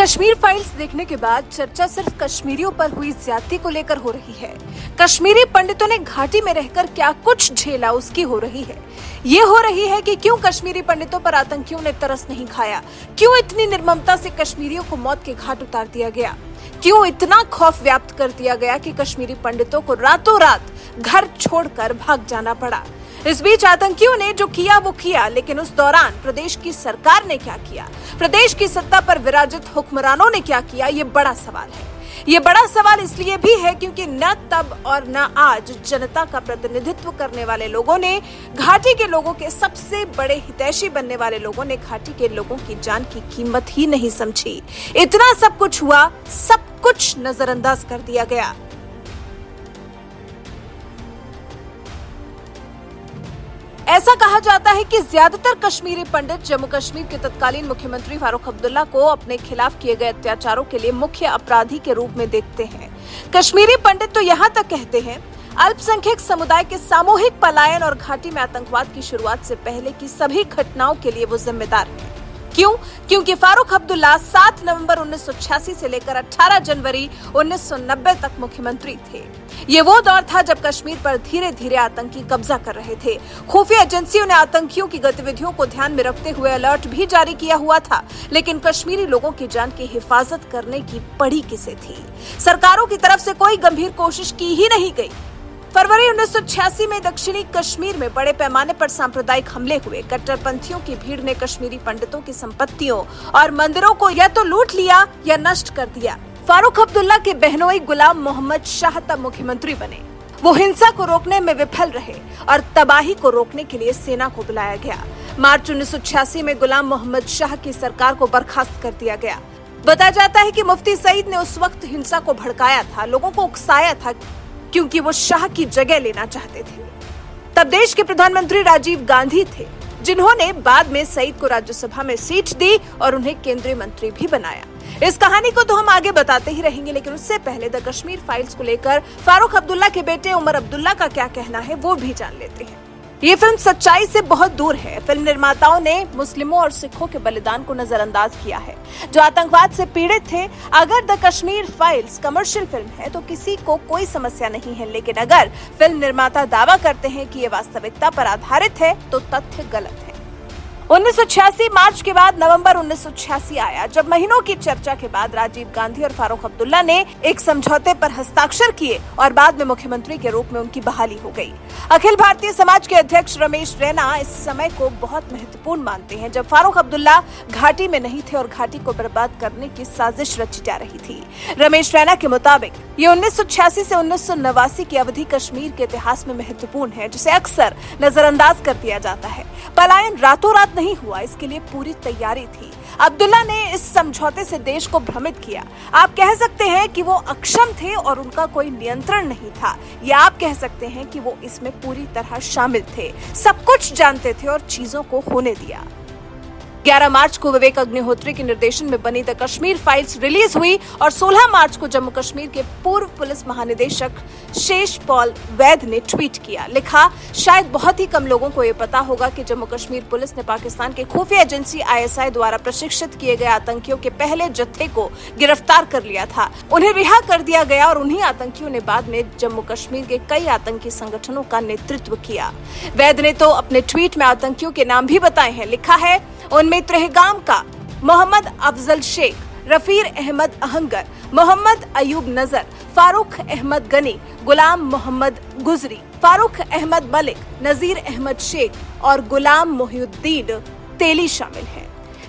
Kashmir files देखने के बाद चर्चा सिर्फ कश्मीरियों पर हुई ज्यादती को लेकर हो रही है। कश्मीरी पंडितों ने घाटी में रहकर क्या कुछ झेला उसकी हो रही है। ये हो रही है कि क्यों कश्मीरी पंडितों पर आतंकियों ने तरस नहीं खाया, क्यों इतनी निर्ममता से कश्मीरियों को मौत के घाट उतार दिया गया, क्यों इतना खौफ व्याप्त कर दिया गया कि कश्मीरी पंडितों को रातों रात घर छोड़कर भाग जाना पड़ा। इस बीच आतंकियों ने जो किया वो किया, लेकिन उस दौरान प्रदेश की सरकार ने क्या किया, प्रदेश की सत्ता पर विराजित हुक्मरानों ने क्या किया, ये बड़ा सवाल है। ये बड़ा सवाल इसलिए भी है क्योंकि न तब और न आज जनता का प्रतिनिधित्व करने वाले लोगों ने, घाटी के लोगों के सबसे बड़े हितैषी बनने वाले लोगों ने घाटी के लोगों की जान की कीमत ही नहीं समझी। इतना सब कुछ हुआ, सब कुछ नजरअंदाज कर दिया गया। ऐसा कहा जाता है कि ज्यादातर कश्मीरी पंडित जम्मू कश्मीर के तत्कालीन मुख्यमंत्री फारूक अब्दुल्ला को अपने खिलाफ किए गए अत्याचारों के लिए मुख्य अपराधी के रूप में देखते हैं। कश्मीरी पंडित तो यहाँ तक कहते हैं अल्पसंख्यक समुदाय के सामूहिक पलायन और घाटी में आतंकवाद की शुरुआत से पहले की सभी घटनाओं के लिए वो जिम्मेदार है। क्यों? क्योंकि फारूक अब्दुल्ला 7 नवंबर 1986 से लेकर 18 जनवरी 1990 तक मुख्यमंत्री थे। ये वो दौर था जब कश्मीर पर धीरे धीरे आतंकी कब्जा कर रहे थे। खुफिया एजेंसियों ने आतंकियों की गतिविधियों को ध्यान में रखते हुए अलर्ट भी जारी किया हुआ था, लेकिन कश्मीरी लोगों की जान की हिफाजत करने की पड़ी किसे थी? सरकारों की तरफ से कोई गंभीर कोशिश की ही नहीं गई। फरवरी 1986 में दक्षिणी कश्मीर में बड़े पैमाने पर सांप्रदायिक हमले हुए। कट्टरपंथियों की भीड़ ने कश्मीरी पंडितों की संपत्तियों और मंदिरों को या तो लूट लिया या नष्ट कर दिया। फारूक अब्दुल्ला के बहनोई गुलाम मोहम्मद शाह तब मुख्यमंत्री बने। वो हिंसा को रोकने में विफल रहे और तबाही को रोकने के लिए सेना को बुलाया गया। मार्च 1986 में गुलाम मोहम्मद शाह की सरकार को बर्खास्त कर दिया गया। बताया जाता है कि मुफ्ती सईद ने उस वक्त हिंसा को भड़काया था, लोगों को उकसाया था, क्योंकि वो शाह की जगह लेना चाहते थे। तब देश के प्रधानमंत्री राजीव गांधी थे, जिन्होंने बाद में सईद को राज्यसभा में सीट दी और उन्हें केंद्रीय मंत्री भी बनाया। इस कहानी को तो हम आगे बताते ही रहेंगे, लेकिन उससे पहले द कश्मीर फाइल्स को लेकर फारूक अब्दुल्ला के बेटे उमर अब्दुल्ला का क्या कहना है वो भी जान लेते हैं। ये फिल्म सच्चाई से बहुत दूर है। फिल्म निर्माताओं ने मुस्लिमों और सिखों के बलिदान को नजरअंदाज किया है, जो आतंकवाद से पीड़ित थे। अगर the Kashmir files commercial film है तो किसी को कोई समस्या नहीं है, लेकिन अगर फिल्म निर्माता दावा करते हैं कि ये वास्तविकता पर आधारित है तो तथ्य गलत है। 1986 मार्च के बाद नवंबर 1986 आया, जब महीनों की चर्चा के बाद राजीव गांधी और फारूक अब्दुल्ला ने एक समझौते पर हस्ताक्षर किए और बाद में मुख्यमंत्री के रूप में उनकी बहाली हो गई। अखिल भारतीय समाज के अध्यक्ष रमेश रैना इस समय को बहुत महत्वपूर्ण मानते हैं, जब फारूक अब्दुल्ला घाटी में नहीं थे और घाटी को बर्बाद करने की साजिश रची जा रही थी। रमेश रैना के मुताबिक ये 1986 से 1989 की अवधि कश्मीर के इतिहास में महत्वपूर्ण है, जिसे अक्सर नजरअंदाज कर दिया जाता है। पलायन रातों रात नहीं हुआ, इसके लिए पूरी तैयारी थी। अब्दुल्ला ने इस समझौते से देश को भ्रमित किया। आप कह सकते हैं कि वो अक्षम थे और उनका कोई नियंत्रण नहीं था, या आप कह सकते हैं कि वो इसमें पूरी तरह शामिल थे, सब कुछ जानते थे और चीजों को होने दिया। 11 मार्च को विवेक अग्निहोत्री के निर्देशन में बनी द कश्मीर फाइल्स रिलीज हुई और 16 मार्च को जम्मू कश्मीर के पूर्व पुलिस महानिदेशक शेष पॉल वैद ने ट्वीट किया, लिखा, शायद बहुत ही कम लोगों को ये पता होगा कि जम्मू कश्मीर पुलिस ने पाकिस्तान के खुफिया एजेंसी ISI द्वारा प्रशिक्षित किए गए आतंकियों के पहले जत्थे को गिरफ्तार कर लिया था। उन्हें रिहा कर दिया गया और उन्हीं आतंकियों ने बाद में जम्मू कश्मीर के कई आतंकी संगठनों का नेतृत्व किया। वैद ने तो अपने ट्वीट में आतंकियों के नाम भी बताए हैं। लिखा है, उनमें त्रेहगाम का मोहम्मद अफजल शेख, रफीर अहमद अहंगर, मोहम्मद अयूब नजर, फारूक अहमद गनी, गुलाम मोहम्मद गुजरी, फारूक अहमद मलिक, नजीर अहमद शेख और गुलाम मोहिउद्दीन तेली शामिल हैं।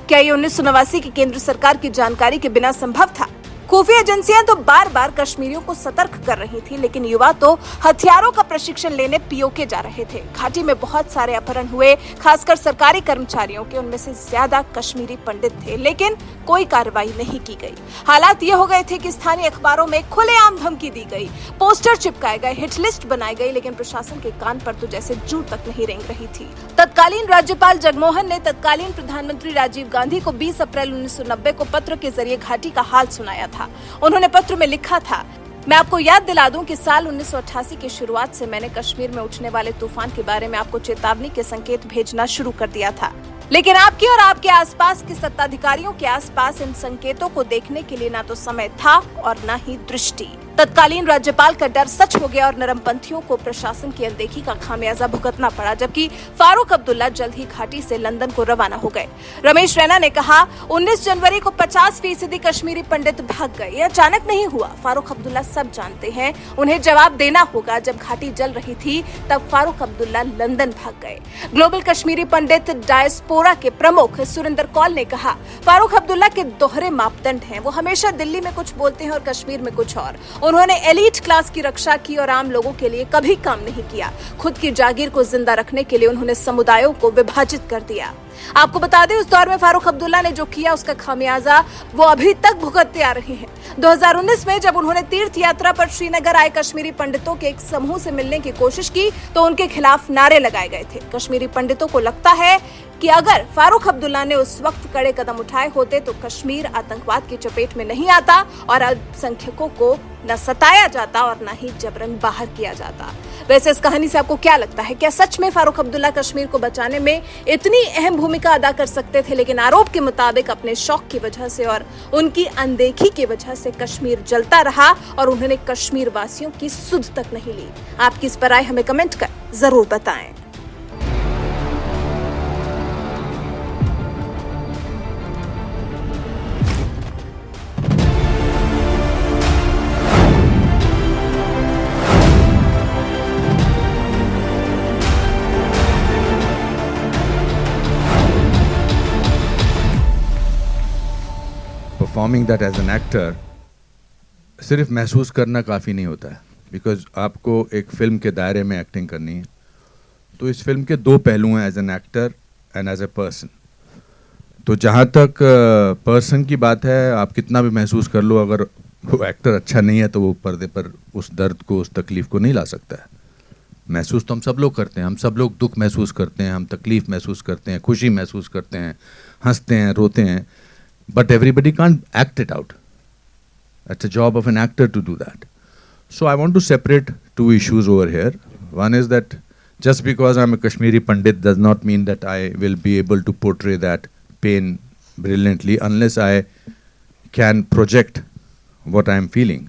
क्या ये 1989 की केंद्र सरकार की जानकारी के बिना संभव था? खुफिया एजेंसियां तो बार बार कश्मीरियों को सतर्क कर रही थी, लेकिन युवा तो हथियारों का प्रशिक्षण लेने पीओके जा रहे थे। घाटी में बहुत सारे अपहरण हुए, खासकर सरकारी कर्मचारियों के, उनमें से ज्यादा कश्मीरी पंडित थे, लेकिन कोई कार्रवाई नहीं की गई। हालात ये हो गए थे कि स्थानीय अखबारों में खुलेआम धमकी दी गई, पोस्टर चिपकाए गए, हिट लिस्ट बनाई गई, लेकिन प्रशासन के कान पर तो जैसे जू तक नहीं रेंग रही थी। तत्कालीन राज्यपाल जगमोहन ने तत्कालीन प्रधानमंत्री राजीव गांधी को 20 अप्रैल 1990 को पत्र के जरिए घाटी का हाल सुनाया था। उन्होंने पत्र में लिखा था, मैं आपको याद दिला दूं कि साल 1988 की शुरुआत से मैंने कश्मीर में उठने वाले तूफान के बारे में आपको चेतावनी के संकेत भेजना शुरू कर दिया था, लेकिन आपके और आपके आसपास के सत्ताधिकारियों के आसपास इन संकेतों को देखने के लिए ना तो समय था और ना ही दृष्टि। तत्कालीन राज्यपाल का डर सच हो गया और नरमपंथियों को प्रशासन की अनदेखी का खामियाजा भुगतना पड़ा, जबकि फारूक अब्दुल्ला जल्द ही घाटी से लंदन को रवाना हो गए। रमेश रैना ने कहा, 19 जनवरी को 50% कश्मीरी पंडित भाग गए। ये अचानक नहीं हुआ। फारूक अब्दुल्ला सब जानते हैं, उन्हें जवाब देना होगा। जब घाटी जल रही थी तब फारूक अब्दुल्ला लंदन भाग गए। ग्लोबल कश्मीरी पंडित डायस्पोरा के प्रमुख सुरेंद्र कौल ने कहा, फारूक अब्दुल्ला के दोहरे मापदंड हैं। वो हमेशा दिल्ली में कुछ बोलते हैं और कश्मीर में कुछ और। उन्होंने एलीट क्लास की रक्षा की और आम लोगों के लिए कभी काम नहीं किया। खुद की जागीर को जिंदा रखने के लिए उन्होंने समुदायों को विभाजित कर दिया। आपको बता दें, उस दौर में फारूक अब्दुल्ला ने जो किया उसका खामियाजा वो अभी तक भुगतते आ रहे हैं। 2019 में जब उन्होंने तीर्थ यात्रा पर श्रीनगर आए कश्मीरी पंडितों के एक समूह से मिलने की कोशिश की तो उनके खिलाफ नारे लगाए गए थे। कश्मीरी पंडितों को लगता है कि अगर फारूक अब्दुल्ला ने उस वक्त कड़े कदम उठाए होते तो कश्मीर आतंकवाद की चपेट में नहीं आता और अल्पसंख्यकों को न सताया जाता और न ही जबरन बाहर किया जाता। वैसे इस कहानी से आपको क्या लगता है? क्या सच में फारूक अब्दुल्ला कश्मीर को बचाने में इतनी अहम भूमिका अदा कर सकते थे, लेकिन आरोप के मुताबिक अपने शौक की वजह से और उनकी अनदेखी की वजह से कश्मीर जलता रहा और उन्होंने कश्मीर वासियों की सुध तक नहीं ली? आपकी इस पर राय हमें कमेंट कर जरूर बताएं। Performing that as an actor सिर्फ महसूस करना काफ़ी नहीं होता है, बिकॉज आपको एक फ़िल्म के दायरे में एक्टिंग करनी है। तो इस फिल्म के दो पहलू हैं, as an actor and as a person. तो जहाँ तक पर्सन की बात है, आप कितना भी महसूस कर लो, अगर वो एक्टर अच्छा नहीं है तो वो पर्दे पर उस दर्द को, उस तकलीफ़ को नहीं ला सकता है। महसूस तो हम सब लोग करते हैं, हम सब लोग दुख महसूस करते हैं, हम तकलीफ़ महसूस करते हैं, खुशी महसूस करते हैं, हंसते हैं, रोते हैं, but everybody can't act it out. It's a job of an actor to do that. So I want to separate two issues over here. One is that just because I'm a Kashmiri Pandit does not mean that I will be able to portray that pain brilliantly unless I can project what I'm feeling.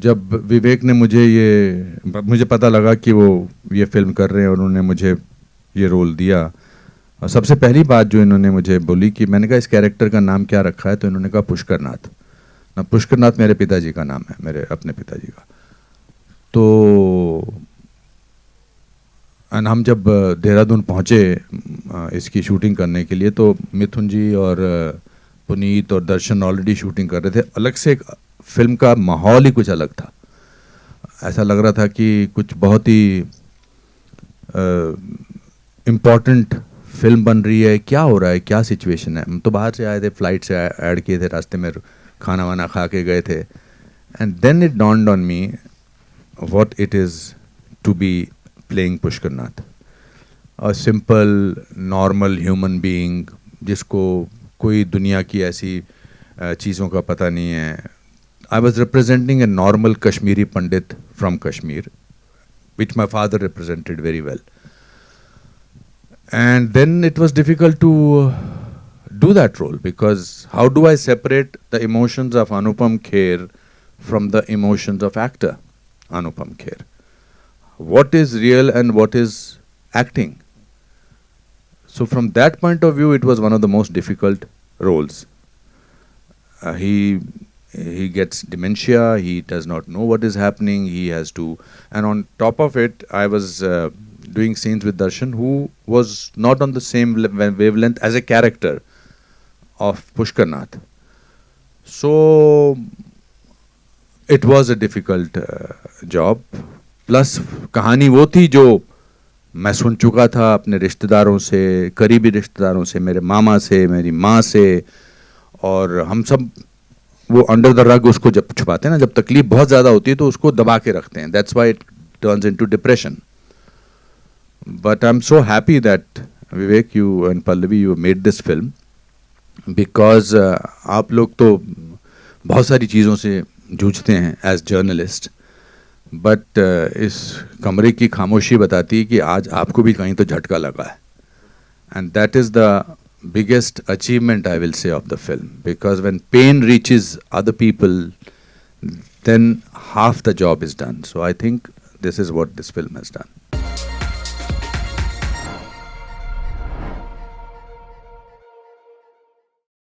जब विवेक ने मुझे पता लगा कि वो ये film कर रहे हैं और उन्होंने मुझे ये रोल दिया, और सबसे पहली बात जो इन्होंने मुझे बोली कि मैंने कहा इस कैरेक्टर का नाम क्या रखा है, तो इन्होंने कहा पुष्करनाथ। ना, पुष्करनाथ मेरे पिताजी का नाम है, मेरे अपने पिताजी का। तो हम जब देहरादून पहुँचे इसकी शूटिंग करने के लिए, तो मिथुन जी और पुनीत और दर्शन ऑलरेडी शूटिंग कर रहे थे। अलग से एक फिल्म का माहौल ही कुछ अलग था। ऐसा लग रहा था कि कुछ बहुत ही इम्पॉर्टेंट फिल्म बन रही है, क्या हो रहा है, क्या सिचुएशन है। हम तो बाहर से आए थे, फ्लाइट से ऐड किए थे, रास्ते में खाना वाना खा के गए थे। And then it dawned on me what it is to be playing Pushkarnath, a simple normal human being जिसको कोई दुनिया की ऐसी चीज़ों का पता नहीं है। I was representing a normal Kashmiri Pandit from Kashmir, which my father represented very well. And then it was difficult to do that role, because how do I separate the emotions of Anupam Kher from the emotions of actor Anupam Kher? What is real and what is acting? So from that point of view, it was one of the most difficult roles. He gets dementia, he does not know what is happening, he has to, and on top of it, I was doing scenes with Darshan, who was not on the same wavelength as a character of Pushkarnath. So it was a difficult job. Plus कहानी वो थी जो मैं सुन चुका था अपने रिश्तेदारों से, करीबी रिश्तेदारों से, मेरे मामा से, मेरी माँ से, और हम सब वो अंडर द रग उसको जब छुपाते हैं ना, जब तकलीफ बहुत ज़्यादा होती है तो उसको दबा के रखते हैं. That's why it turns into depression. But I'm so happy that Vivek, you and Pallavi, you made this film, because आप लोग तो बहुत सारी चीज़ों से जूझते हैं as journalist, बट इस कमरे की खामोशी बताती है कि आज आपको भी कहीं तो झटका लगा है. And that is the biggest achievement, I will say, of the film. Because when pain reaches other people, then half the job is done. So I think this is what this film has done.